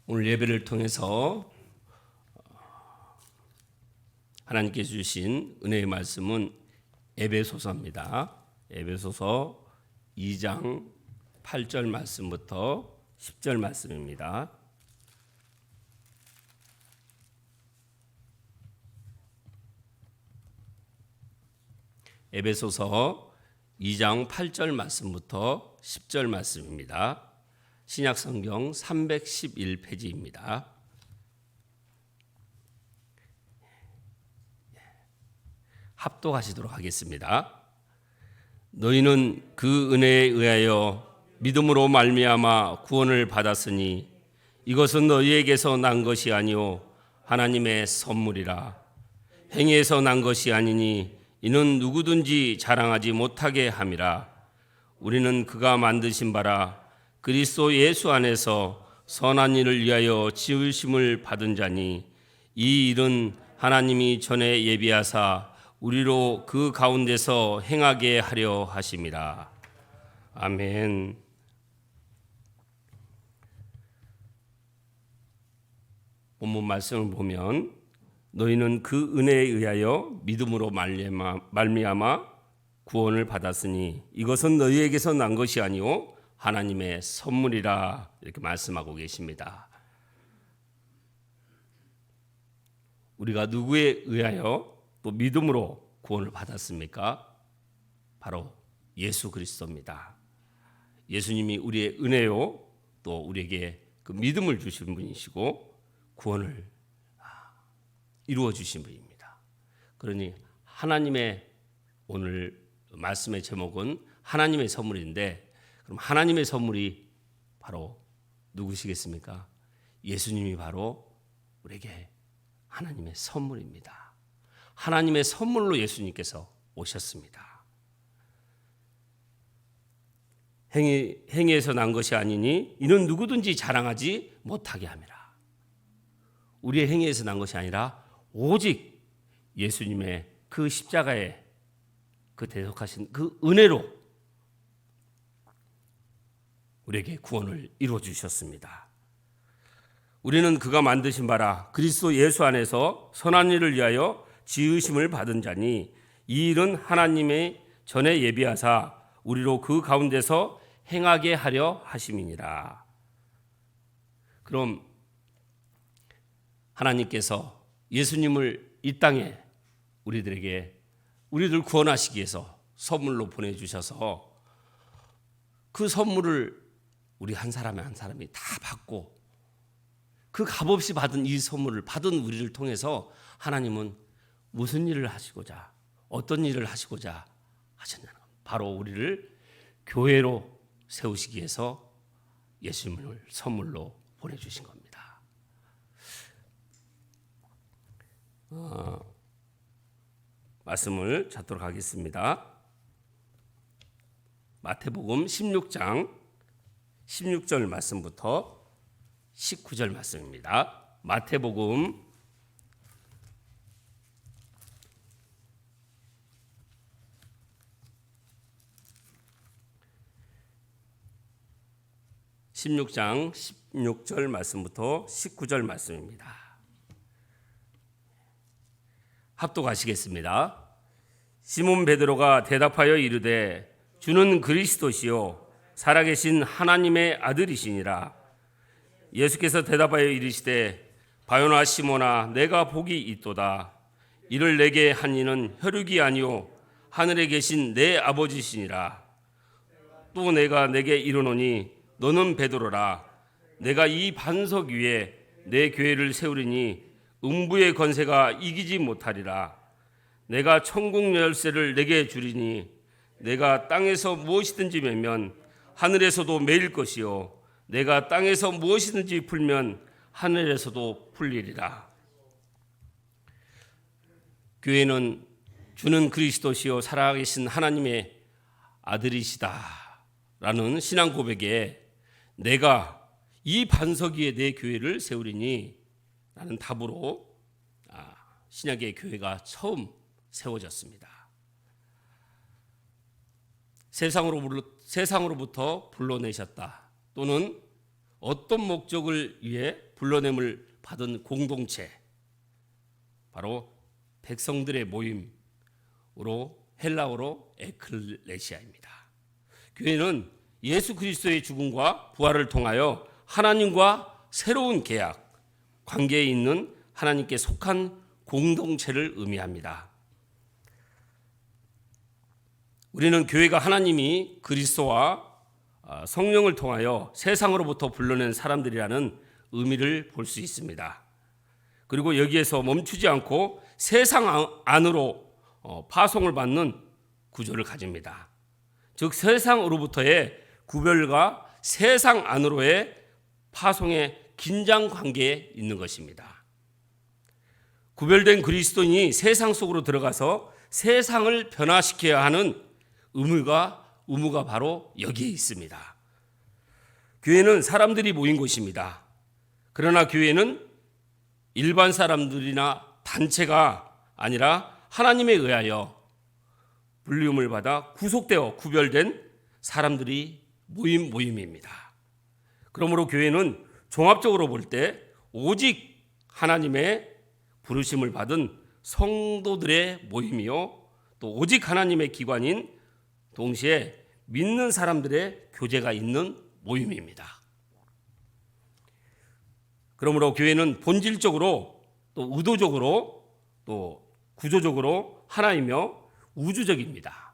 오늘 예배를 통해서 하나님께서 주신 은혜의 말씀은 에베소서입니다. 에베소서 2장 8절 말씀부터 10절 말씀입니다. 에베소서 2장 8절 말씀부터 10절 말씀입니다. 신약성경 311페이지입니다. 합독하시도록 하겠습니다. 너희는 그 은혜에 의하여 믿음으로 말미암아 구원을 받았으니 이것은 너희에게서 난 것이 아니요 하나님의 선물이라. 행위에서 난 것이 아니니 이는 누구든지 자랑하지 못하게 함이라. 우리는 그가 만드신 바라 그리스도 예수 안에서 선한 일을 위하여 지으심을 받은 자니 이 일은 하나님이 전에 예비하사 우리로 그 가운데서 행하게 하려 하심이라. 아멘. 본문 말씀을 보면 너희는 그 은혜에 의하여 믿음으로 말미암아 구원을 받았으니 이것은 너희에게서 난 것이 아니오 하나님의 선물이라 이렇게 말씀하고 계십니다. 우리가 누구에 의하여 또 믿음으로 구원을 받았습니까? 바로 예수 그리스도입니다. 예수님이 우리의 은혜요 또 우리에게 그 믿음을 주신 분이시고 구원을 이루어 주신 분입니다. 그러니 하나님의 오늘 말씀의 제목은 하나님의 선물인데 그럼 하나님의 선물이 바로 누구시겠습니까? 예수님이 바로 우리에게 하나님의 선물입니다. 하나님의 선물로 예수님께서 오셨습니다. 행위에서 난 것이 아니니 이는 누구든지 자랑하지 못하게 함이라. 우리의 행위에서 난 것이 아니라 오직 예수님의 그 십자가에 그 대속하신 그 은혜로 우리에게 구원을 이루어 주셨습니다. 우리는 그가 만드신 바라 그리스도 예수 안에서 선한 일을 위하여 지으심을 받은 자니 이 일은 하나님의 전에 예비하사 우리로 그 가운데서 행하게 하려 하심이니라. 그럼 하나님께서 예수님을 이 땅에 우리들 구원하시기 위해서 선물로 보내주셔서 그 선물을 우리 한 사람이 다 받고 그 값없이 받은 이 선물을 받은 우리를 통해서 하나님은 무슨 일을 하시고자 어떤 일을 하시고자 하셨냐는 겁니다. 바로 우리를 교회로 세우시기 위해서 예수님을 선물로 보내주신 겁니다. 말씀을 찾도록 하겠습니다. 마태복음 16장 16절 말씀부터 19절 말씀입니다. 마태복음 16장 16절 말씀부터 19절 말씀입니다. 합독하시겠습니다. 시몬 베드로가 대답하여 이르되 주는 그리스도시요 살아계신 하나님의 아들이시니라. 예수께서 대답하여 이르시되 바요나 시몬아 내가 복이 있도다. 이를 내게 한 이는 혈육이 아니요 하늘에 계신 내 아버지시니라. 또 내가 내게 이르노니 너는 베드로라. 내가 이 반석 위에 내 교회를 세우리니 음부의 권세가 이기지 못하리라. 내가 천국 열쇠를 내게 주리니 내가 땅에서 무엇이든지 매면 하늘에서도 매일 것이요 내가 땅에서 무엇이든지 풀면 하늘에서도 풀리리라. 교회는 주는 그리스도시요 살아계신 하나님의 아들이시다라는 신앙 고백에 내가 이 반석 위에 내 교회를 세우리니 라는 답으로 신약의 교회가 처음 세워졌습니다. 세상으로부터 불러내셨다 또는 어떤 목적을 위해 불러냄을 받은 공동체, 바로 백성들의 모임으로 헬라어로 에클레시아입니다. 교회는 예수 그리스도의 죽음과 부활을 통하여 하나님과 새로운 계약, 관계에 있는 하나님께 속한 공동체를 의미합니다. 우리는 교회가 하나님이 그리스도와 성령을 통하여 세상으로부터 불러낸 사람들이라는 의미를 볼 수 있습니다. 그리고 여기에서 멈추지 않고 세상 안으로 파송을 받는 구조를 가집니다. 즉 세상으로부터의 구별과 세상 안으로의 파송의 긴장 관계에 있는 것입니다. 구별된 그리스도인이 세상 속으로 들어가서 세상을 변화시켜야 하는 의무가 바로 여기에 있습니다. 교회는 사람들이 모인 곳입니다. 그러나 교회는 일반 사람들이나 단체가 아니라 하나님에 의하여 불리움을 받아 구속되어 구별된 사람들이 모임입니다. 그러므로 교회는 종합적으로 볼 때 오직 하나님의 부르심을 받은 성도들의 모임이요, 또 오직 하나님의 기관인 동시에 믿는 사람들의 교제가 있는 모임입니다. 그러므로 교회는 본질적으로 또 의도적으로 또 구조적으로 하나이며 우주적입니다.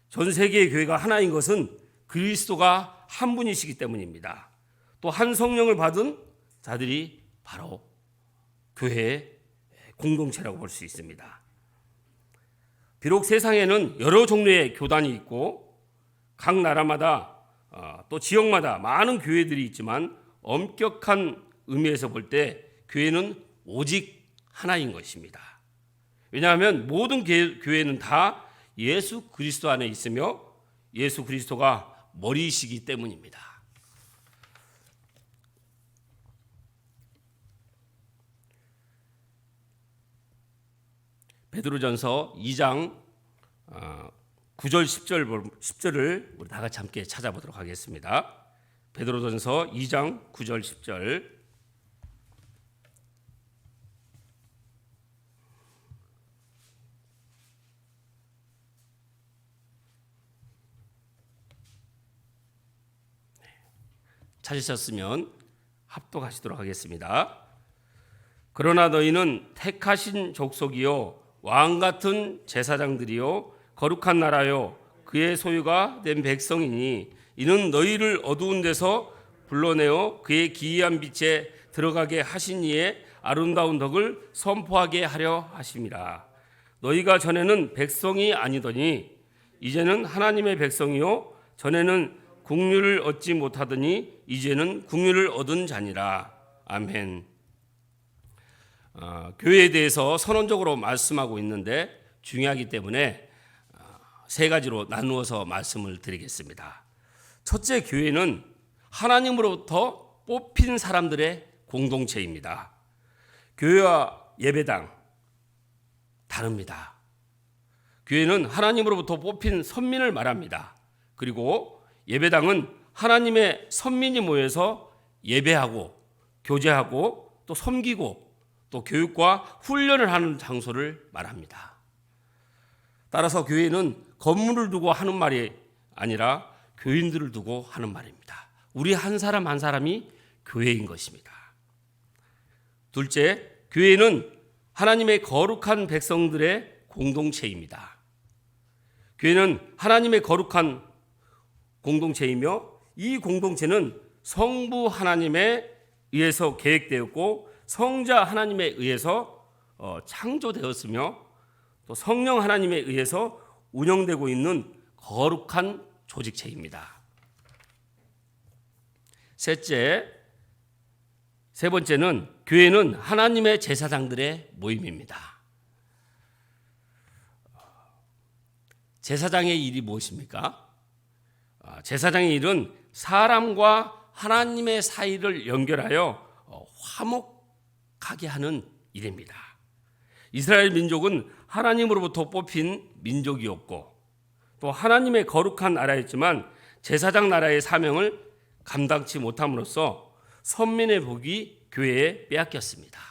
전 세계의 교회가 하나인 것은 그리스도가 한 분이시기 때문입니다. 또 한 성령을 받은 자들이 바로 교회의 공동체라고 볼 수 있습니다. 비록 세상에는 여러 종류의 교단이 있고 각 나라마다 또 지역마다 많은 교회들이 있지만 엄격한 의미에서 볼 때 교회는 오직 하나인 것입니다. 왜냐하면 모든 교회는 다 예수 그리스도 안에 있으며 예수 그리스도가 머리이시기 때문입니다. 베드로전서 2장 9절 10절을 우리 다 같이 함께 찾아보도록 하겠습니다. 베드로전서 2장 9절 10절. 찾으셨으면 합독하시도록 하겠습니다. 그러나 너희는 택하신 족속이요 왕 같은 제사장들이요 거룩한 나라요 그의 소유가 된 백성이니 이는 너희를 어두운 데서 불러내어 그의 기이한 빛에 들어가게 하신 이의 아름다운 덕을 선포하게 하려 하심이라. 너희가 전에는 백성이 아니더니 이제는 하나님의 백성이요 전에는 국류를 얻지 못하더니 이제는 국류를 얻은 자니라. 아멘. 교회에 대해서 선언적으로 말씀하고 있는데 중요하기 때문에 세 가지로 나누어서 말씀을 드리겠습니다. 첫째, 교회는 하나님으로부터 뽑힌 사람들의 공동체입니다. 교회와 예배당 다릅니다. 교회는 하나님으로부터 뽑힌 선민을 말합니다. 그리고 예배당은 하나님의 선민이 모여서 예배하고 교제하고 또 섬기고 또 교육과 훈련을 하는 장소를 말합니다. 따라서 교회는 건물을 두고 하는 말이 아니라 교인들을 두고 하는 말입니다. 우리 한 사람 한 사람이 교회인 것입니다. 둘째, 교회는 하나님의 거룩한 백성들의 공동체입니다. 교회는 하나님의 거룩한 공동체이며 이 공동체는 성부 하나님에 의해서 계획되었고 성자 하나님에 의해서 창조되었으며 또 성령 하나님에 의해서 운영되고 있는 거룩한 조직체입니다. 세 번째는 교회는 하나님의 제사장들의 모임입니다. 제사장의 일이 무엇입니까? 제사장의 일은 사람과 하나님의 사이를 연결하여 화목하게 하는 일입니다. 이스라엘 민족은 하나님으로부터 뽑힌 민족이었고 또 하나님의 거룩한 나라였지만 제사장 나라의 사명을 감당치 못함으로써 선민의 복이 교회에 빼앗겼습니다.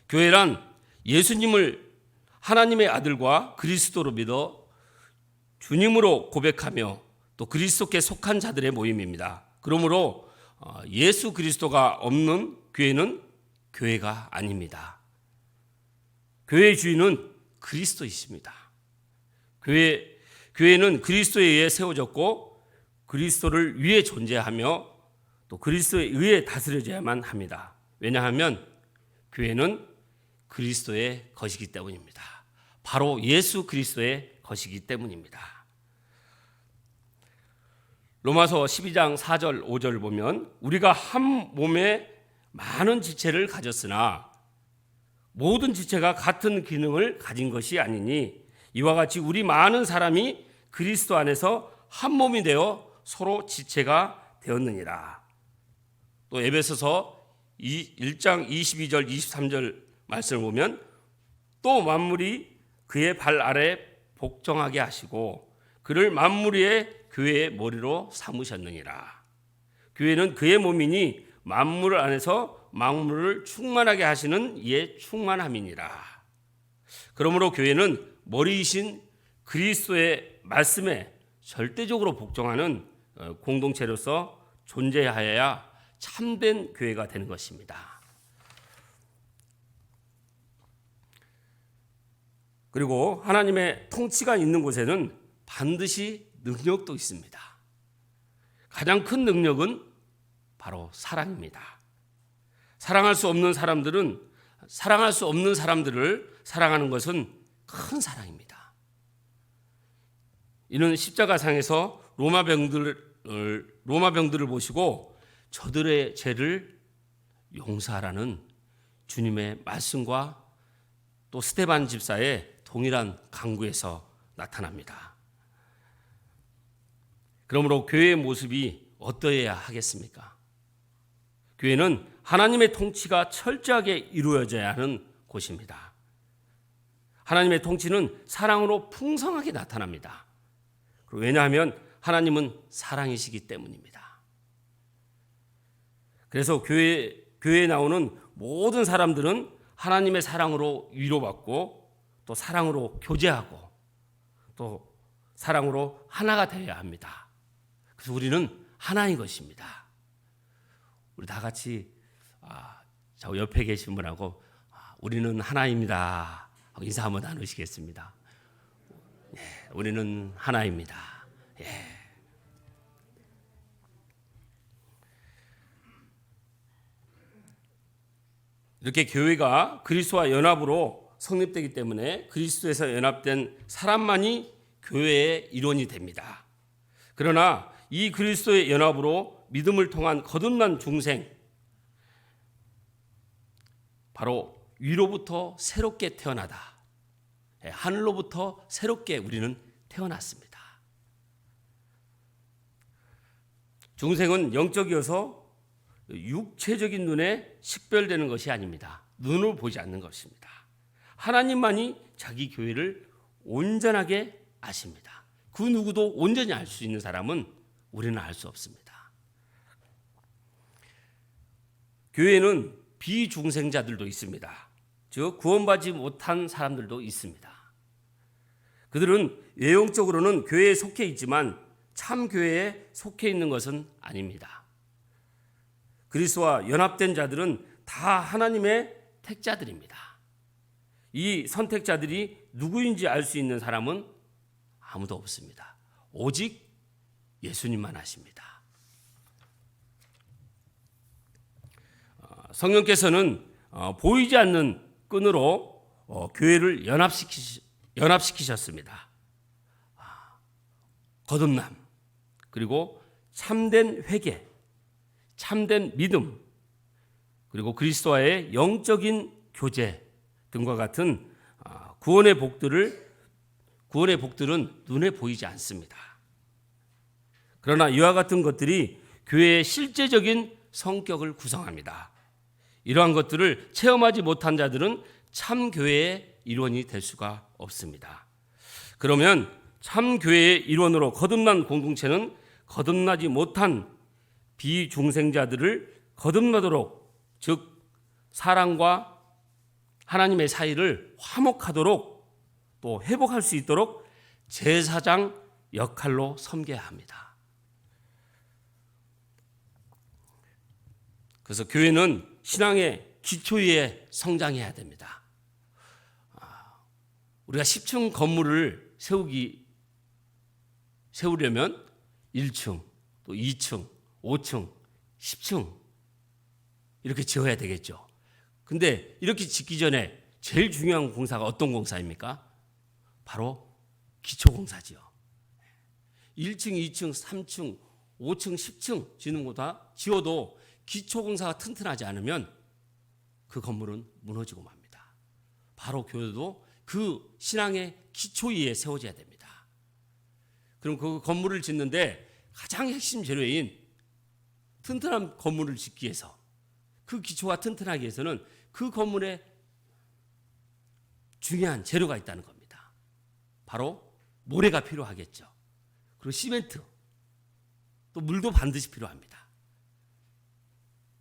교회란 예수님을 하나님의 아들과 그리스도로 믿어 주님으로 고백하며 또 그리스도께 속한 자들의 모임입니다. 그러므로 예수 그리스도가 없는 교회는 교회가 아닙니다. 교회의 주인은 그리스도이십니다. 교회는 그리스도에 의해 세워졌고 그리스도를 위해 존재하며 또 그리스도에 의해 다스려져야만 합니다. 왜냐하면 교회는 그리스도의 것이기 때문입니다. 바로 예수 그리스도의 것이기 때문입니다. 로마서 12장 4절 5절을 보면 우리가 한 몸에 많은 지체를 가졌으나 모든 지체가 같은 기능을 가진 것이 아니니 이와 같이 우리 많은 사람이 그리스도 안에서 한 몸이 되어 서로 지체가 되었느니라. 또 에베소서 1장 22절 23절 말씀을 보면 또 만물이 그의 발 아래 복종하게 하시고 그를 만물 위에 교회의 머리로 삼으셨느니라. 교회는 그의 몸이니 만물 안에서 만물을 충만하게 하시는 이의 충만함이니라. 그러므로 교회는 머리이신 그리스도의 말씀에 절대적으로 복종하는 공동체로서 존재하여야 참된 교회가 되는 것입니다. 그리고 하나님의 통치가 있는 곳에는 반드시 능력도 있습니다. 가장 큰 능력은 바로 사랑입니다. 사랑할 수 없는 사람들을 사랑하는 것은 큰 사랑입니다. 이는 십자가상에서 로마 병들을 보시고 저들의 죄를 용서하라는 주님의 말씀과 또 스데반 집사의 동일한 강구에서 나타납니다. 그러므로 교회의 모습이 어떠해야 하겠습니까? 교회는 하나님의 통치가 철저하게 이루어져야 하는 곳입니다. 하나님의 통치는 사랑으로 풍성하게 나타납니다. 왜냐하면 하나님은 사랑이시기 때문입니다. 그래서 교회에 나오는 모든 사람들은 하나님의 사랑으로 위로받고 또 사랑으로 교제하고 또 사랑으로 하나가 되어야 합니다. 그래서 우리는 하나인 것입니다. 우리 다 같이 저 옆에 계신 분하고 우리는 하나입니다 하고 인사 한번 나누시겠습니다. 예, 우리는 하나입니다. 예. 이렇게 교회가 그리스도와 연합으로 성립되기 때문에 그리스도에서 연합된 사람만이 교회의 일원이 됩니다. 그러나 이 그리스도의 연합으로 믿음을 통한 거듭난 중생, 바로 위로부터 새롭게 태어나다. 하늘로부터 새롭게 우리는 태어났습니다. 중생은 영적이어서 육체적인 눈에 식별되는 것이 아닙니다. 눈으로 보지 않는 것입니다. 하나님만이 자기 교회를 온전하게 아십니다. 그 누구도 온전히 알 수 있는 사람은 우리는 알 수 없습니다. 교회에는 비중생자들도 있습니다. 즉 구원받지 못한 사람들도 있습니다. 그들은 외형적으로는 교회에 속해 있지만 참 교회에 속해 있는 것은 아닙니다. 그리스도와 연합된 자들은 다 하나님의 택자들입니다. 이 선택자들이 누구인지 알 수 있는 사람은 아무도 없습니다. 오직 예수님만 아십니다. 성령께서는 보이지 않는 끈으로 교회를 연합시키셨습니다. 거듭남, 그리고 참된 회개, 참된 믿음, 그리고 그리스도와의 영적인 교제 등과 같은 구원의 복들은 눈에 보이지 않습니다. 그러나 이와 같은 것들이 교회의 실제적인 성격을 구성합니다. 이러한 것들을 체험하지 못한 자들은 참 교회의 일원이 될 수가 없습니다. 그러면 참 교회의 일원으로 거듭난 공동체는 거듭나지 못한 비중생자들을 거듭나도록, 즉 사랑과 하나님의 사이를 화목하도록 또 회복할 수 있도록 제사장 역할로 섬겨야 합니다. 그래서 교회는 신앙의 기초 위에 성장해야 됩니다. 우리가 10층 건물을 세우려면 1층, 또 2층, 5층, 10층 이렇게 지어야 되겠죠. 근데 이렇게 짓기 전에 제일 중요한 공사가 어떤 공사입니까? 바로 기초공사지요. 1층, 2층, 3층, 5층, 10층 지는 거다 지어도 기초공사가 튼튼하지 않으면 그 건물은 무너지고 맙니다. 바로 교회도 그 신앙의 기초 위에 세워져야 됩니다. 그럼 그 건물을 짓는데 가장 핵심 재료인 튼튼한 건물을 짓기 위해서, 그 기초가 튼튼하기 위해서는 그 건물에 중요한 재료가 있다는 겁니다. 바로 모래가 필요하겠죠. 그리고 시멘트, 또 물도 반드시 필요합니다.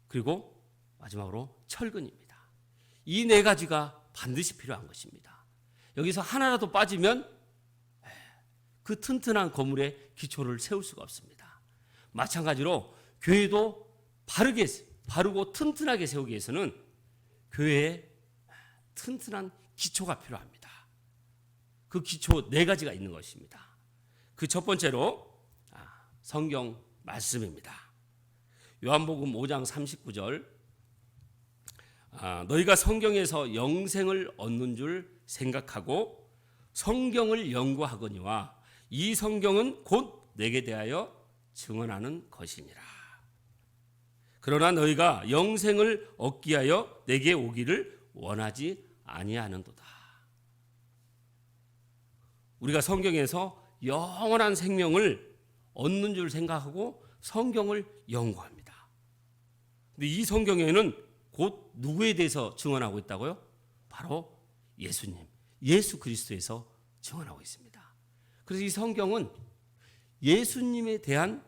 그리고 마지막으로 철근입니다. 이 네 가지가 반드시 필요한 것입니다. 여기서 하나라도 빠지면 그 튼튼한 건물의 기초를 세울 수가 없습니다. 마찬가지로 교회도 바르고 튼튼하게 세우기 위해서는 교회에 튼튼한 기초가 필요합니다. 그 기초 네 가지가 있는 것입니다. 그 첫 번째로 성경 말씀입니다. 요한복음 5장 39절, 너희가 성경에서 영생을 얻는 줄 생각하고 성경을 연구하거니와 이 성경은 곧 내게 대하여 증언하는 것이니라. 그러나 너희가 영생을 얻기 위하여 내게 오기를 원하지 아니하는도다. 우리가 성경에서 영원한 생명을 얻는 줄 생각하고 성경을 연구합니다. 근데 이 성경에는 곧 누구에 대해서 증언하고 있다고요? 바로 예수님, 예수 그리스도에서 증언하고 있습니다. 그래서 이 성경은 예수님에 대한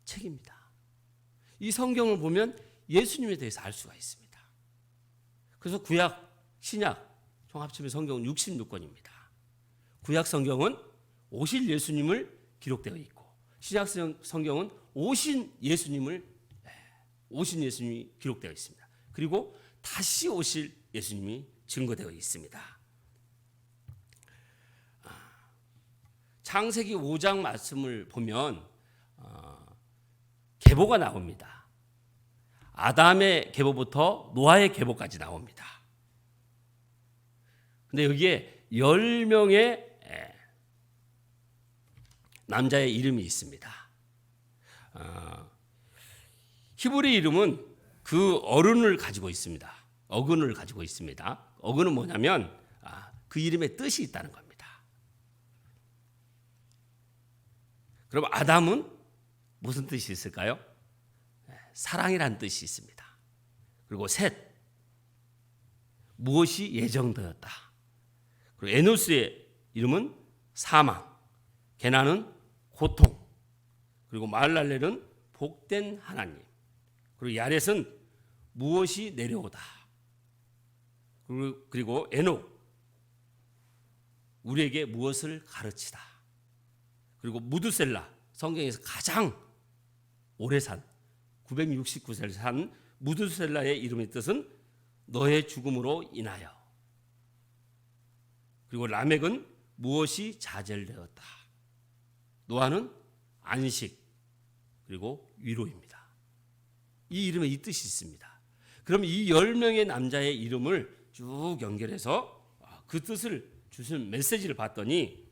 책입니다. 이 성경을 보면 예수님에 대해서 알 수가 있습니다. 그래서 구약, 신약 총 합치면 성경은 66권입니다. 구약 성경은 오실 예수님을 기록되어 있고, 신약 성경은 오신 예수님이 기록되어 있습니다. 그리고 다시 오실 예수님이 증거되어 있습니다. 창세기 5장 말씀을 보면 계보가 나옵니다. 아담의 계보부터 노아의 계보까지 나옵니다. 근데 여기에 10명의 남자의 이름이 있습니다. 히브리 이름은 그 어른을 가지고 있습니다. 어근을 가지고 있습니다. 어근은 뭐냐면 그 이름에 뜻이 있다는 겁니다. 그럼 아담은 무슨 뜻이 있을까요? 사랑이라는 뜻이 있습니다. 그리고 셋, 무엇이 예정되었다. 그리고 에노스의 이름은 사망, 게나는 고통, 그리고 마할랄렐은 복된 하나님, 그리고 야렛은 무엇이 내려오다. 그리고 에녹, 우리에게 무엇을 가르치다. 그리고 무두셀라, 성경에서 가장 오래 산 969세를 산 무두셀라의 이름의 뜻은 너의 죽음으로 인하여. 그리고 라멕은 무엇이 좌절되었다. 노아는 안식, 그리고 위로입니다. 이 이름에 이 뜻이 있습니다. 그럼 이 10명의 남자의 이름을 쭉 연결해서 그 뜻을 주신 메시지를 봤더니,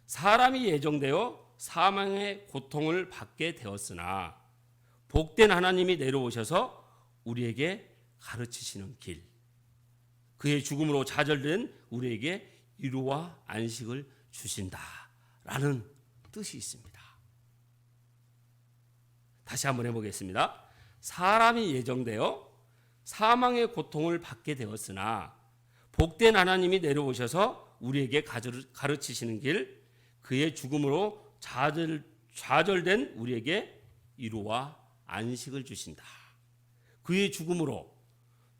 사람이 예정되어 사망의 고통을 받게 되었으나 복된 하나님이 내려오셔서 우리에게 가르치시는 길, 그의 죽음으로 좌절된 우리에게 위로와 안식을 주신다라는 뜻이 있습니다. 다시 한번 해보겠습니다. 사람이 예정되어 사망의 고통을 받게 되었으나 복된 하나님이 내려오셔서 우리에게 가르치시는 길, 그의 죽음으로 좌절된 우리에게 위로와 안식을 주신다. 그의 죽음으로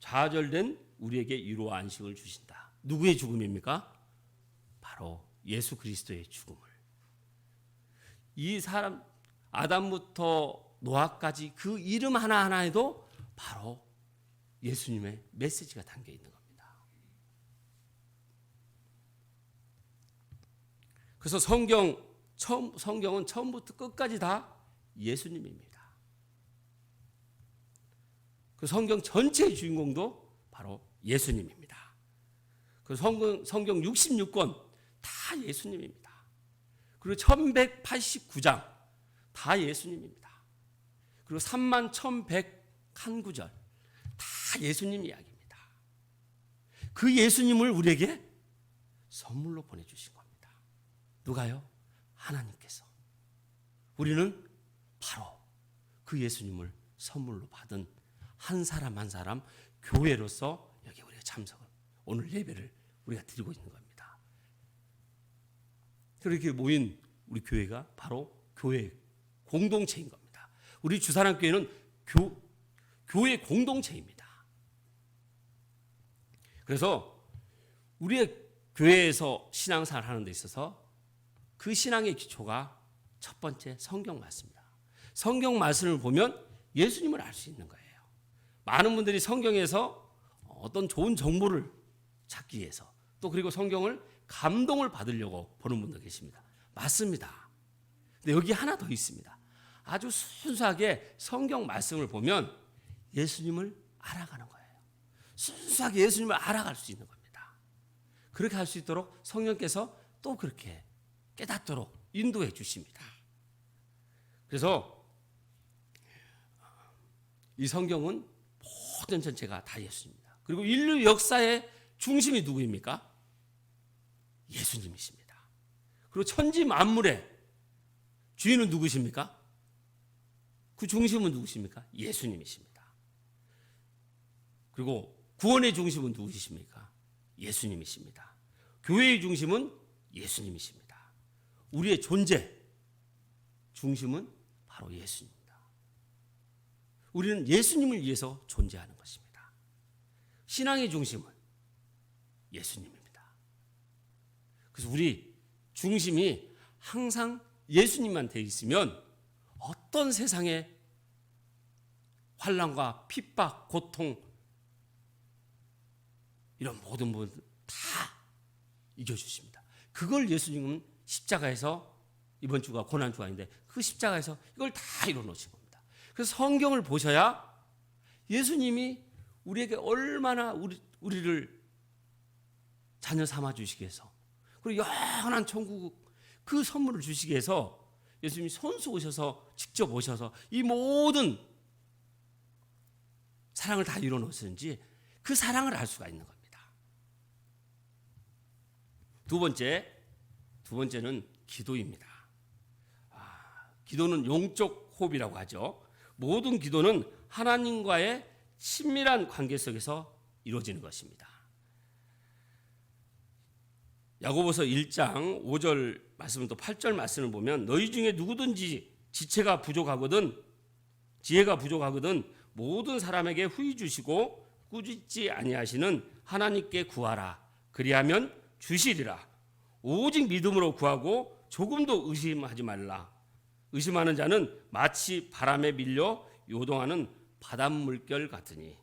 좌절된 우리에게 위로와 안식을 주신다. 누구의 죽음입니까? 바로 예수 그리스도의 죽음을. 이 사람 아담부터 노아까지 그 이름 하나하나에도 바로 예수님의 메시지가 담겨 있는 겁니다. 그래서 성경은 처음부터 끝까지 다 예수님입니다. 그 성경 전체의 주인공도 바로 예수님입니다. 그 성경 66권 다 예수님입니다. 그리고 1189장 다 예수님입니다. 그리고 31,101구절 다 예수님 이야기입니다. 그 예수님을 우리에게 선물로 보내주신 겁니다. 누가요? 하나님께서. 우리는 바로 그 예수님을 선물로 받은 한 사람 한 사람 교회로서 여기 우리가 참석을, 오늘 예배를 우리가 드리고 있는 겁니다. 그렇게 모인 우리 교회가 바로 교회 공동체인 겁니다. 우리 주사랑교회는 교회 공동체입니다. 그래서 우리의 교회에서 신앙생활 하는 데 있어서 그 신앙의 기초가 첫 번째 성경 말씀입니다. 성경 말씀을 보면 예수님을 알 수 있는 거예요. 많은 분들이 성경에서 어떤 좋은 정보를 찾기 위해서 또 그리고 성경을 감동을 받으려고 보는 분도 계십니다. 맞습니다. 근데 여기 하나 더 있습니다. 아주 순수하게 성경 말씀을 보면 예수님을 알아가는 거예요. 순수하게 예수님을 알아갈 수 있는 겁니다. 그렇게 할 수 있도록 성령께서 또 그렇게 깨닫도록 인도해 주십니다. 그래서 이 성경은 모든 전체가 다 예수입니다. 그리고 인류 역사의 중심이 누구입니까? 예수님이십니다. 그리고 천지 만물의 주인은 누구십니까? 그 중심은 누구십니까? 예수님이십니다. 그리고 구원의 중심은 누구십니까? 예수님이십니다. 교회의 중심은 예수님이십니다. 우리의 존재 중심은 바로 예수님입니다. 우리는 예수님을 위해서 존재하는 것입니다. 신앙의 중심은 예수님입니다. 그래서 우리 중심이 항상 예수님만 되어 있으면 어떤 세상의 환난과 핍박, 고통 이런 모든 부분 다 이겨주십니다. 그걸 예수님은 십자가에서, 이번 주가 고난주가 아닌데 그 십자가에서 이걸 다 이뤄놓으신 겁니다. 그래서 성경을 보셔야 예수님이 우리에게 얼마나 우리를 자녀 삼아주시기 위해서, 그리고 영원한 천국 그 선물을 주시기 위해서 예수님이 손수 오셔서 직접 오셔서 이 모든 사랑을 다 이뤄놓으셨는지 그 사랑을 알 수가 있는 겁니다. 두 번째는 기도입니다. 기도는 영적 호흡이라고 하죠. 모든 기도는 하나님과의 친밀한 관계 속에서 이루어지는 것입니다. 야고보서 1장 5절 말씀 또 8절 말씀을 보면 너희 중에 누구든지 지혜가 부족하거든 모든 사람에게 후히 주시고 꾸짖지 아니하시는 하나님께 구하라. 그리하면 주시리라. 오직 믿음으로 구하고 조금도 의심하지 말라. 의심하는 자는 마치 바람에 밀려 요동하는 바닷물결 같으니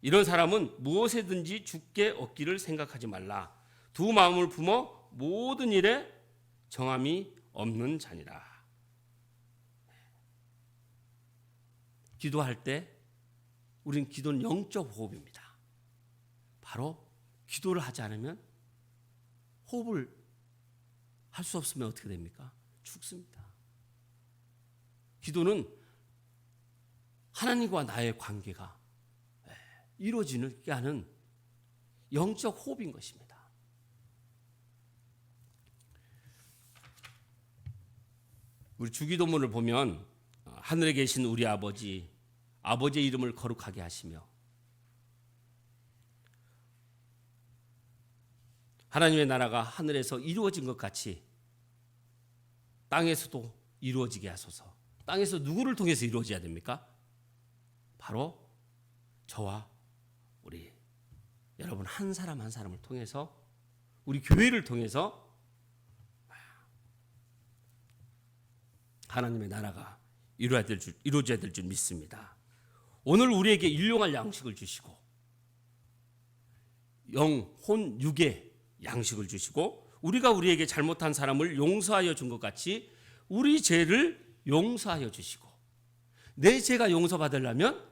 이런 사람은 무엇에든지 주께 얻기를 생각하지 말라. 두 마음을 품어 모든 일에 정함이 없는 자니라. 기도할 때 우리는 기도는 영적 호흡입니다. 바로 기도를 하지 않으면 호흡을 할 수 없으면 어떻게 됩니까? 죽습니다. 기도는 하나님과 나의 관계가 이루어지게 하는 영적 호흡인 것입니다. 우리 주기도문을 보면 하늘에 계신 우리 아버지의 이름을 거룩하게 하시며 하나님의 나라가 하늘에서 이루어진 것 같이 땅에서도 이루어지게 하소서. 땅에서 누구를 통해서 이루어져야 됩니까? 바로 저와 우리 여러분 한 사람 한 사람을 통해서, 우리 교회를 통해서 하나님의 나라가 이루어져야 될 줄 믿습니다. 오늘 우리에게 일용할 양식을 주시고 영, 혼, 육의 양식을 주시고 우리가 우리에게 잘못한 사람을 용서하여 준 것 같이 우리 죄를 용서하여 주시고, 내 죄가 용서받으려면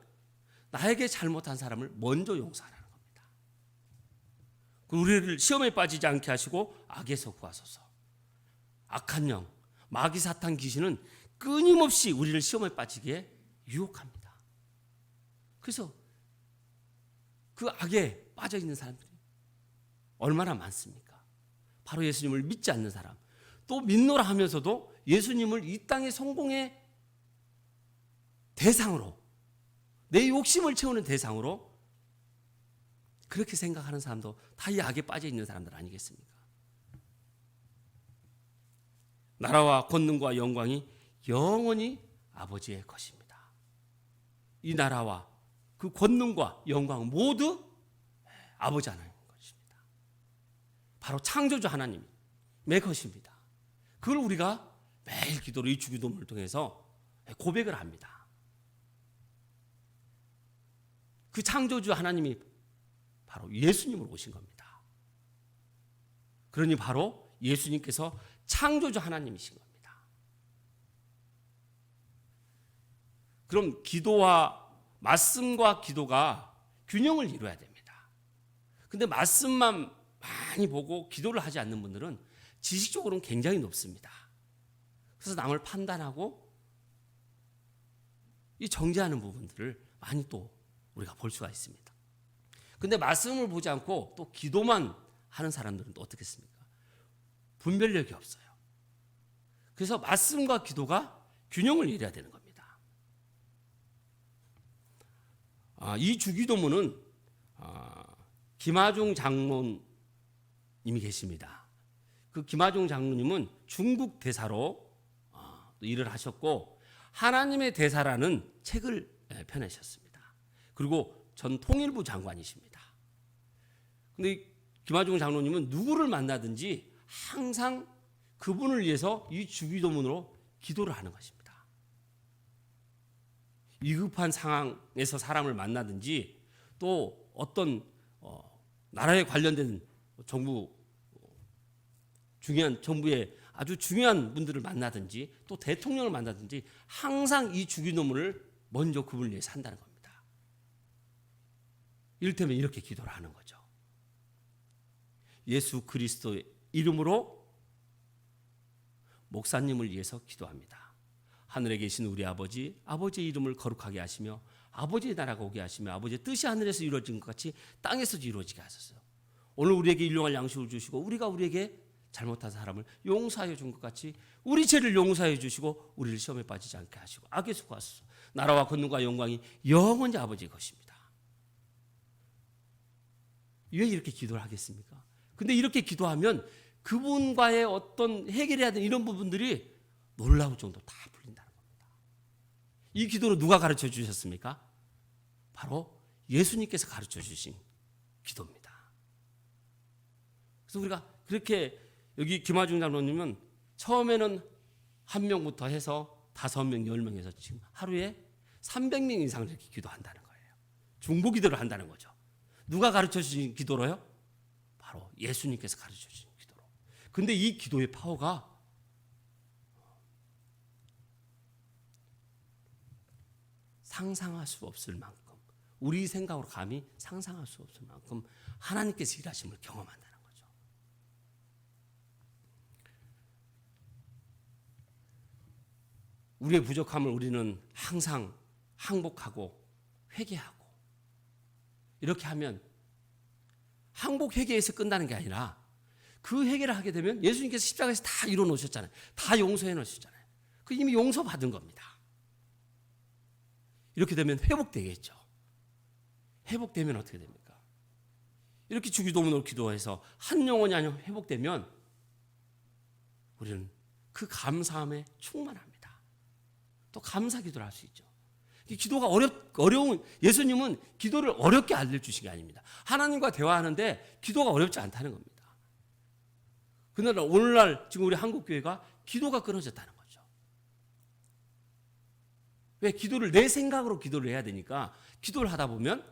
나에게 잘못한 사람을 먼저 용서하라는 겁니다. 우리를 시험에 빠지지 않게 하시고 악에서 구하소서. 악한 영, 마귀 사탄 귀신은 끊임없이 우리를 시험에 빠지게 유혹합니다. 그래서 그 악에 빠져 있는 사람들이 얼마나 많습니까? 바로 예수님을 믿지 않는 사람, 또 믿노라 하면서도 예수님을 이 땅의 성공의 대상으로, 내 욕심을 채우는 대상으로 그렇게 생각하는 사람도 다 이 악에 빠져 있는 사람들 아니겠습니까? 나라와 권능과 영광이 영원히 아버지의 것입니다. 이 나라와 그 권능과 영광 모두 아버지 하나님의 것입니다. 바로 창조주 하나님의 것입니다. 그걸 우리가 매일 기도로 이 주기도문을 통해서 고백을 합니다. 그 창조주 하나님이 바로 예수님으로 오신 겁니다. 그러니 바로 예수님께서 창조주 하나님이신 겁니다. 그럼 기도와 말씀과 기도가 균형을 이루어야 됩니다. 근데 말씀만 많이 보고 기도를 하지 않는 분들은 지식적으로는 굉장히 높습니다. 그래서 남을 판단하고 이 정죄하는 부분들을 많이 또 우리가 볼 수가 있습니다. 근데 말씀을 보지 않고 또 기도만 하는 사람들은 또 어떻겠습니까? 분별력이 없어요. 그래서 말씀과 기도가 균형을 이뤄야 되는 겁니다. 이 주기도문은 김하중 장로님이 계십니다. 그 김하중 장로님은 중국 대사로 일을 하셨고 하나님의 대사라는 책을 펴내셨습니다. 그리고 전 통일부 장관이십니다. 근데 김하중 장로님은 누구를 만나든지 항상 그분을 위해서 이 주기도문으로 기도를 하는 것입니다. 위급한 상황에서 사람을 만나든지 또 어떤 나라에 관련된 정부의 아주 중요한 분들을 만나든지 또 대통령을 만나든지 항상 이 주기도문을 먼저 그분을 위해서 한다는 겁니다. 이를테면 이렇게 기도를 하는 거죠. 예수 그리스도의 이름으로 목사님을 위해서 기도합니다. 하늘에 계신 우리 아버지, 아버지의 이름을 거룩하게 하시며 아버지의 나라가 오게 하시며 아버지의 뜻이 하늘에서 이루어진 것 같이 땅에서도 이루어지게 하소서. 오늘 우리에게 일용할 양식을 주시고 우리가 우리에게 잘못한 사람을 용서하여 준 것 같이 우리 죄를 용서해 주시고 우리를 시험에 빠지지 않게 하시고 악에서 구하소서. 나라와 권능과 영광이 영원히 아버지의 것입니다. 왜 이렇게 기도를 하겠습니까? 근데 이렇게 기도하면 그분과의 어떤 해결해야 되는 이런 부분들이 놀라울 정도로 다 풀린다는 겁니다. 이 기도를 누가 가르쳐 주셨습니까? 바로 예수님께서 가르쳐 주신 기도입니다. 그래서 우리가 그렇게 여기 김하중 장로님은 처음에는 1명부터 해서 5명, 10명에서 지금 하루에 300명 이상 이렇게 기도한다는 거예요. 중보 기도를 한다는 거죠. 누가 가르쳐 주신 기도로요? 바로 예수님께서 가르쳐 주신 기도로. 근데 이 기도의 파워가 상상할 수 없을 만큼, 우리 생각으로 감히 상상할 수 없을 만큼 하나님께서 일하심을 경험한다는 거죠. 우리의 부족함을 우리는 항상 항복하고 회개하고 이렇게 하면 항복 회개에서 끝나는 게 아니라 그 회개를 하게 되면 예수님께서 십자가에서 다 이루어 놓으셨잖아요. 다 용서해 놓으셨잖아요. 그 이미 용서받은 겁니다. 이렇게 되면 회복되겠죠. 회복되면 어떻게 됩니까? 이렇게 주기도문으로 기도해서 한 영혼이 아니라 회복되면 우리는 그 감사함에 충만합니다. 또 감사 기도를 할 수 있죠. 기도가 어려운, 예수님은 기도를 어렵게 알려주신 게 아닙니다. 하나님과 대화하는데 기도가 어렵지 않다는 겁니다. 그러나 오늘날 지금 우리 한국교회가 기도가 끊어졌다는 거죠. 왜? 기도를 내 생각으로 기도를 해야 되니까 기도를 하다 보면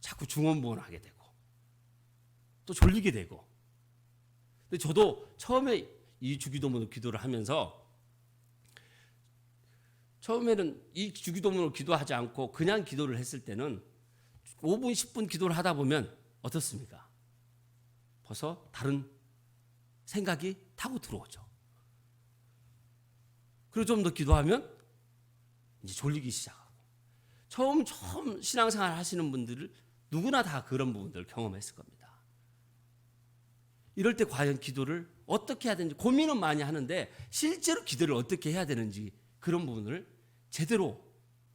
자꾸 중언부언하게 되고 또 졸리게 되고. 근데 저도 처음에 이 주기도문으로 기도를 하면서 처음에는 이 주기도문으로 기도하지 않고 그냥 기도를 했을 때는 5분, 10분 기도를 하다 보면 어떻습니까? 벌써 다른 생각이 타고 들어오죠. 그리고 좀 더 기도하면 이제 졸리기 시작하고. 처음 신앙생활 하시는 분들을 누구나 다 그런 부분들을 경험했을 겁니다. 이럴 때 과연 기도를 어떻게 해야 되는지 고민은 많이 하는데 실제로 기도를 어떻게 해야 되는지 그런 부분을 제대로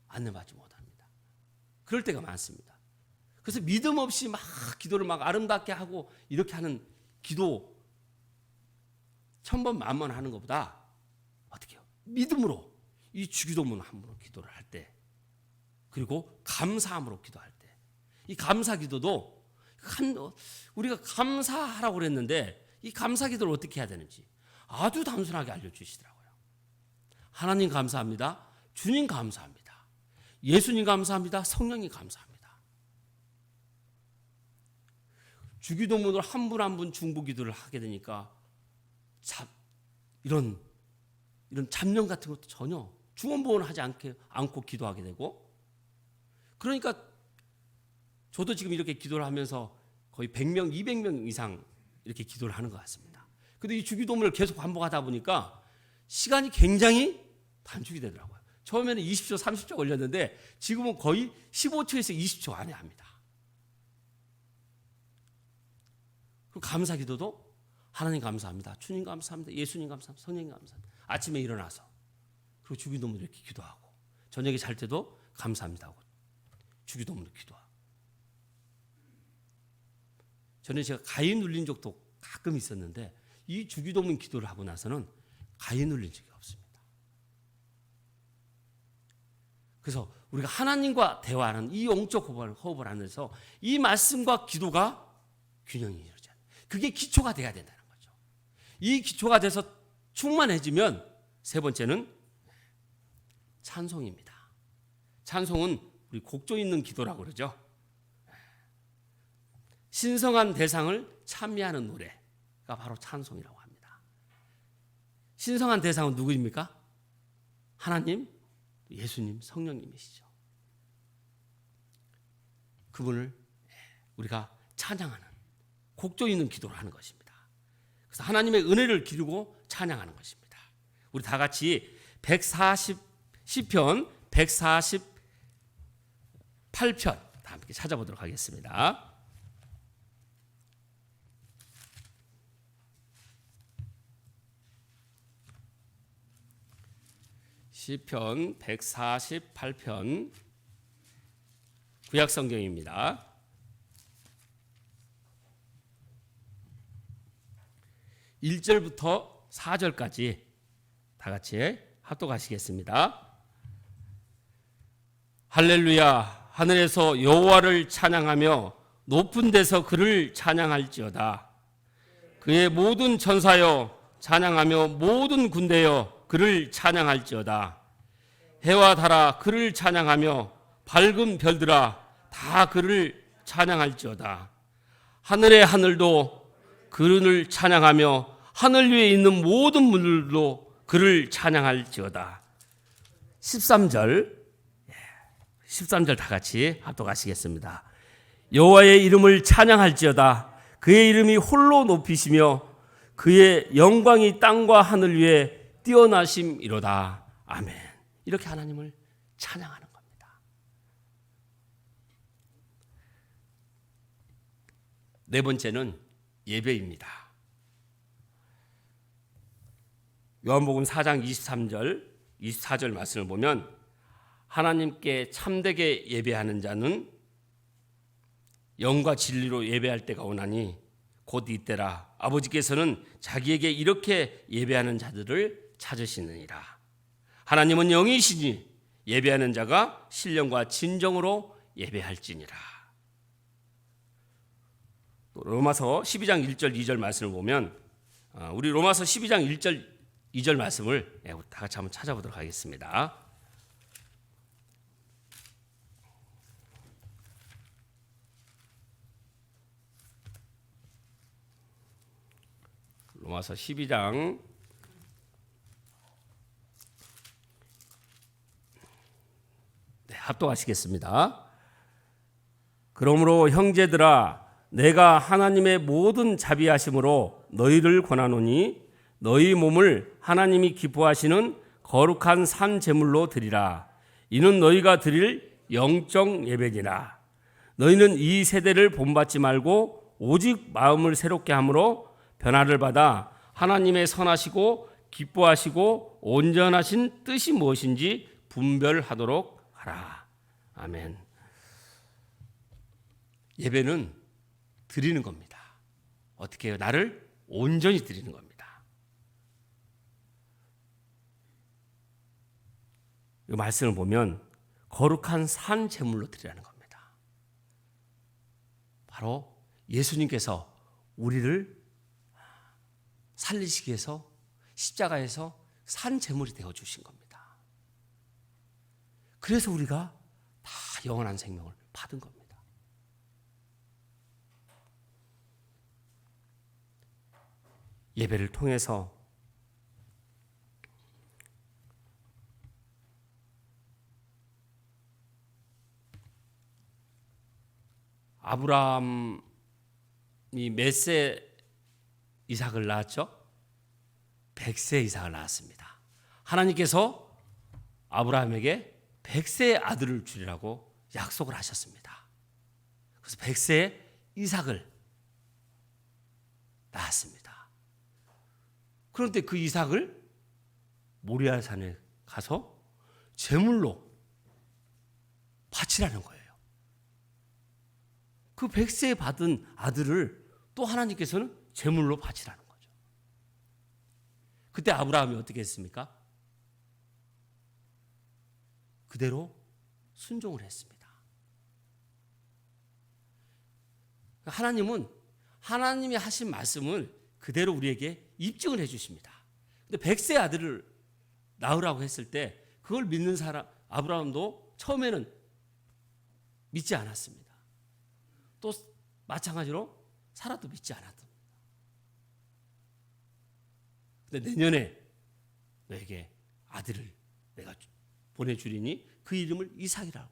안내받지 못합니다. 그럴 때가 많습니다. 그래서 믿음 없이 막 기도를 막 아름답게 하고 이렇게 하는 기도 1000번 만번 하는 것보다 어떻게 해요? 믿음으로 이 주기도문 한번 기도를 할 때, 그리고 감사함으로 기도할 때, 이 감사 기도도 우리가 감사하라고 그랬는데 이 감사 기도를 어떻게 해야 되는지 아주 단순하게 알려주시더라고요. 하나님 감사합니다. 주님 감사합니다. 예수님 감사합니다. 성령님 감사합니다. 주기도문을 한 분 한 분 중보 기도를 하게 되니까 이런 잡념 같은 것도 전혀 중언부언하지 않고 기도하게 되고, 그러니까 저도 지금 이렇게 기도를 하면서 거의 100명, 200명 이상 이렇게 기도를 하는 것 같습니다. 근데 이 주기도문을 계속 반복하다 보니까 시간이 굉장히 단축이 되더라고요. 처음에는 20초, 30초 걸렸는데 지금은 거의 15초에서 20초 안에 합니다. 그리고 감사 기도도 하나님 감사합니다. 주님 감사합니다. 예수님 감사합니다. 성령님 감사합니다. 아침에 일어나서 그리고 주기도문 이렇게 기도하고, 저녁에 잘 때도 감사합니다 하고 주기도문을 기도하고. 저는 제가 가위 눌린 적도 가끔 있었는데 이 주기도문 기도를 하고 나서는 가위 눌린 적이 없습니다. 그래서 우리가 하나님과 대화하는 이 영적 호흡을 하면서 이 말씀과 기도가 균형이 이루어져요. 그게 기초가 돼야 된다는 거죠. 이 기초가 돼서 충만해지면 세 번째는 찬송입니다. 찬송은 우리 곡조 있는 기도라고 그러죠. 신성한 대상을 찬미하는 노래가 바로 찬송이라고 합니다. 신성한 대상은 누구입니까? 하나님, 예수님, 성령님이시죠. 그분을 우리가 찬양하는, 곡조 있는 기도를 하는 것입니다. 그래서 하나님의 은혜를 기르고 찬양하는 것입니다. 우리 다 같이 시편 148편 다 함께 찾아보도록 하겠습니다. 시편 148편 구약성경입니다. 1절부터 4절까지 다 같이 합독하시겠습니다. 할렐루야, 하늘에서 여호와를 찬양하며 높은 데서 그를 찬양할지어다. 그의 모든 천사여 찬양하며 모든 군대여 그를 찬양할지어다. 해와 달아 그를 찬양하며 밝은 별들아 다 그를 찬양할지어다. 하늘의 하늘도 그를 찬양하며 하늘 위에 있는 모든 문들도 그를 찬양할지어다. 13절 다 같이 합독하시겠습니다. 여호와의 이름을 찬양할지어다. 그의 이름이 홀로 높이시며 그의 영광이 땅과 하늘 위에 뛰어나심이로다. 아멘. 이렇게 하나님을 찬양하는 겁니다. 네 번째는 예배입니다. 요한복음 4장 23절, 24절 말씀을 보면 하나님께 참되게 예배하는 자는 영과 진리로 예배할 때가 오나니 곧 이때라. 아버지께서는 자기에게 이렇게 예배하는 자들을 찾으시느니라. 하나님은 영이시니 예배하는 자가 신령과 진정으로 예배할지니라. 또 로마서 12장 1절 2절 말씀을 보면 우리 로마서 12장 1절 2절 말씀을 다 같이 한번 찾아보도록 하겠습니다. 로마서 12장 합독하시겠습니다. 그러므로 형제들아 내가 하나님의 모든 자비하심으로 너희를 권하노니 너희 몸을 하나님이 기뻐하시는 거룩한 산 제물로 드리라. 이는 너희가 드릴 영적 예배니라. 너희는 이 세대를 본받지 말고 오직 마음을 새롭게 함으로 변화를 받아 하나님의 선하시고 기뻐하시고 온전하신 뜻이 무엇인지 분별하도록 하라. 아멘. 예배는 드리는 겁니다. 어떻게 해요? 나를 온전히 드리는 겁니다. 이 말씀을 보면 거룩한 산 제물로 드리라는 겁니다. 바로 예수님께서 우리를 살리시기 위해서 십자가에서 산 제물이 되어 주신 겁니다. 그래서 우리가 다 영원한 생명을 받은 겁니다. 예배를 통해서 아브라함이 몇 세 이삭을 낳았죠? 100세 이삭을 낳았습니다. 하나님께서 아브라함에게 100세의 아들을 주리라고 약속을 하셨습니다. 그래서 100세의 이삭을 낳았습니다. 그런데 그 이삭을 모리아 산에 가서 제물로 바치라는 거예요. 그 100세 받은 아들을 또 하나님께서는 제물로 바치라는 거죠. 그때 아브라함이 어떻게 했습니까? 그대로 순종을 했습니다. 하나님은 하나님이 하신 말씀을 그대로 우리에게 입증을 해 주십니다. 근데 100세 아들을 낳으라고 했을 때 그걸 믿는 사람 아브라함도 처음에는 믿지 않았습니다. 또 마찬가지로 사라도 믿지 않았습니다. 근데 내년에 너에게 아들을 내가 보내주리니 그 이름을 이삭이라고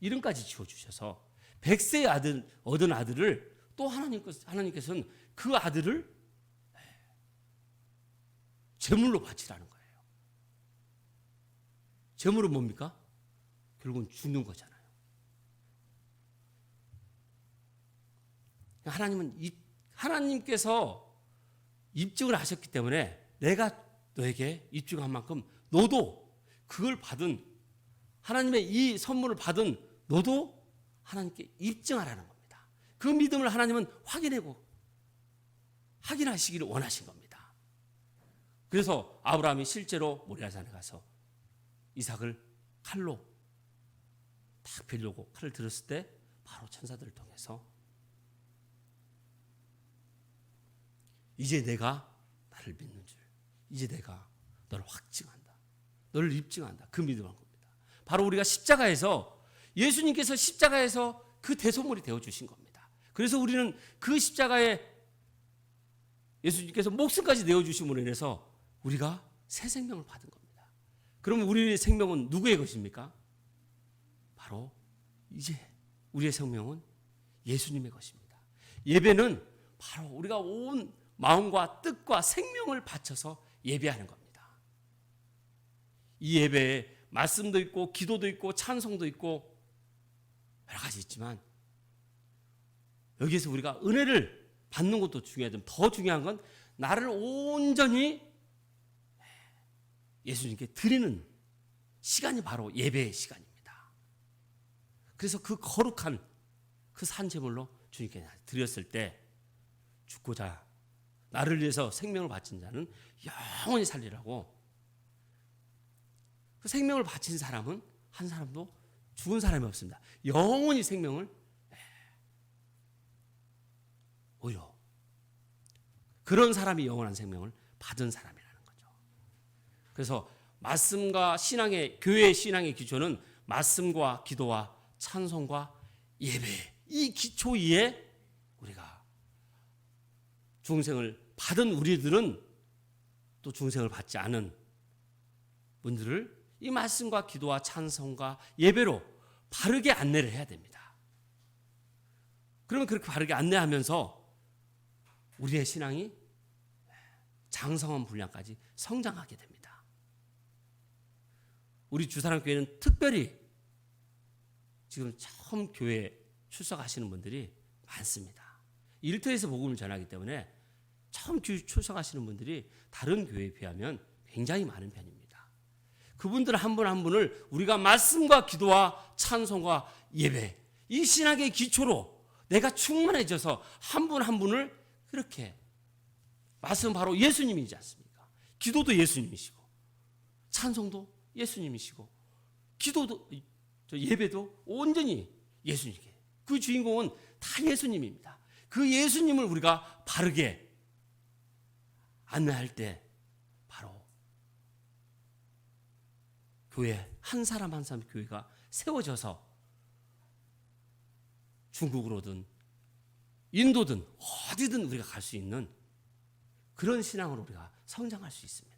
이름까지 지어주셔서 100세의 아들 얻은 아들을 또 하나님께서는 그 아들을 제물로 바치라는 거예요. 제물은 뭡니까? 결국은 죽는 거잖아요. 하나님께서 입증을 하셨기 때문에 내가 너에게 입증한 만큼 너도 그걸 받은 하나님의 이 선물을 받은 너도 하나님께 입증하라는 겁니다. 그 믿음을 하나님은 확인하시기를 원하신 겁니다. 그래서 아브라함이 실제로 모리아산에 가서 이삭을 칼로 딱 베려고 칼을 들었을 때 바로 천사들을 통해서 이제 내가 나를 믿는 줄, 이제 내가 너를 확증한다, 너를 입증한다, 그 믿음을 한 겁니다. 바로 우리가 십자가에서 예수님께서 십자가에서 그 대소물이 되어주신 겁니다. 그래서 우리는 그 십자가에 예수님께서 목숨까지 내어주심으로 인해서 우리가 새 생명을 받은 겁니다. 그러면 우리의 생명은 누구의 것입니까? 바로 이제 우리의 생명은 예수님의 것입니다. 예배는 바로 우리가 온 마음과 뜻과 생명을 바쳐서 예배하는 겁니다. 이 예배에 말씀도 있고 기도도 있고 찬송도 있고 여러 가지 있지만 여기에서 우리가 은혜를 받는 것도 중요하지만 더 중요한 건 나를 온전히 예수님께 드리는 시간이 바로 예배의 시간입니다. 그래서 그 거룩한 그 산제물로 주님께 드렸을 때 죽고자 나를 위해서 생명을 바친 자는 영원히 살리라고. 그 생명을 바친 사람은 한 사람도 죽은 사람이 없습니다. 영원히 생명을 오히려 그런 사람이 영원한 생명을 받은 사람이라는 거죠. 그래서 말씀과 신앙의 교회의 신앙의 기초는 말씀과 기도와 찬송과 예배, 이 기초 위에 우리가 중생을 받은 우리들은 또 중생을 받지 않은 분들을 이 말씀과 기도와 찬송과 예배로 바르게 안내를 해야 됩니다. 그러면 그렇게 바르게 안내하면서 우리의 신앙이 장성한 분량까지 성장하게 됩니다. 우리 주사랑교회는 특별히 지금 처음 교회에 출석하시는 분들이 많습니다. 일터에서 복음을 전하기 때문에 처음 출석하시는 분들이 다른 교회에 비하면 굉장히 많은 편입니다. 그분들 한 분 한 분을 우리가 말씀과 기도와 찬송과 예배, 이 신학의 기초로 내가 충만해져서 한 분 한 분을 그렇게, 말씀은 바로 예수님이지 않습니까? 기도도 예수님이시고 찬송도 예수님이시고 기도도 예배도 온전히 예수님께, 그 주인공은 다 예수님입니다. 그 예수님을 우리가 바르게 안내할 때 바로 교회 한 사람 한 사람 교회가 세워져서 중국으로든 인도든 어디든 우리가 갈 수 있는 그런 신앙으로 우리가 성장할 수 있습니다.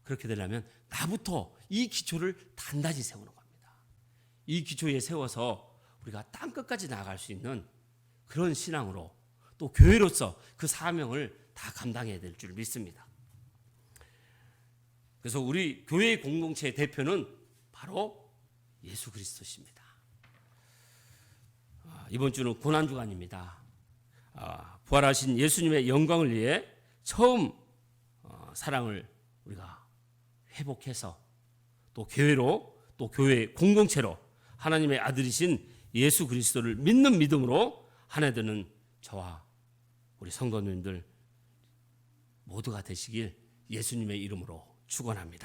그렇게 되려면 나부터 이 기초를 단단히 세우는 겁니다. 이 기초에 세워서 우리가 땅 끝까지 나아갈 수 있는 그런 신앙으로 또 교회로서 그 사명을 다 감당해야 될 줄 믿습니다. 그래서 우리 교회의 공동체의 대표는 바로 예수 그리스도십니다. 이번 주는 고난주간입니다. 부활하신 예수님의 영광을 위해 처음 사랑을 우리가 회복해서 또 교회로, 또 교회 공동체로 하나님의 아들이신 예수 그리스도를 믿는 믿음으로 하나 되는 저와 우리 성도님들 모두가 되시길 예수님의 이름으로 축원합니다.